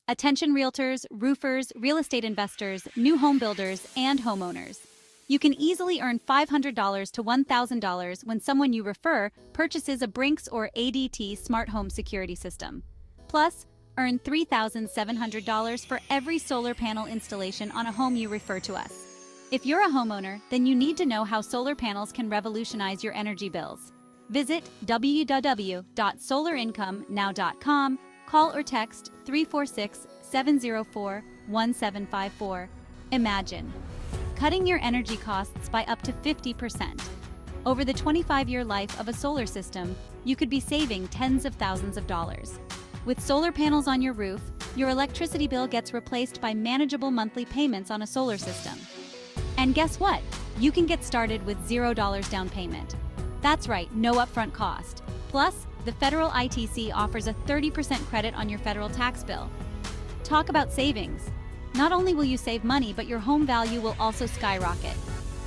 Attention realtors, roofers, real estate investors, new home builders, and homeowners. You can easily earn $500 to $1,000 when someone you refer purchases a Brinks or ADT smart home security system. Plus, earn $3,700 for every solar panel installation on a home you refer to us. If you're a homeowner, then you need to know how solar panels can revolutionize your energy bills. Visit www.solarincomenow.com, call or text 346-704-1754. Imagine cutting your energy costs by up to 50%. Over the 25-year life of a solar system, you could be saving tens of thousands of dollars. With solar panels on your roof, your electricity bill gets replaced by manageable monthly payments on a solar system. And guess what? You can get started with $0 down payment. That's right, no upfront cost. Plus, the federal ITC offers a 30% credit on your federal tax bill. Talk about savings. Not only will you save money, but your home value will also skyrocket.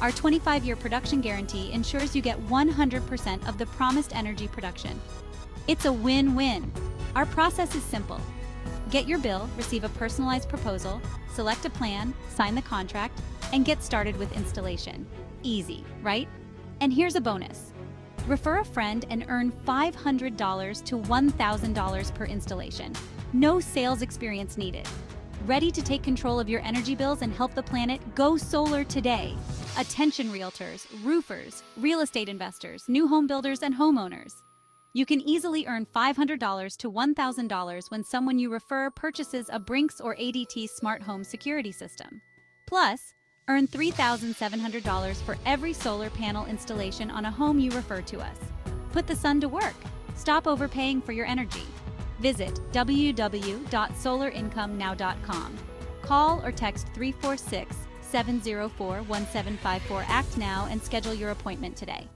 Our 25-year production guarantee ensures you get 100% of the promised energy production. It's a win-win. Our process is simple. Get your bill, receive a personalized proposal, select a plan, sign the contract, and get started with installation. Easy, right? And here's a bonus. Refer a friend and earn $500 to $1,000 per installation. No sales experience needed. Ready to take control of your energy bills and help the planet? Go solar today. Attention realtors, roofers, real estate investors, new home builders, and homeowners. You can easily earn $500 to $1,000 when someone you refer purchases a Brinks or ADT smart home security system. Plus, earn $3,700 for every solar panel installation on a home you refer to us. Put the sun to work. Stop overpaying for your energy. Visit www.solarincomenow.com. Call or text 346-704-1754. Act now and schedule your appointment today.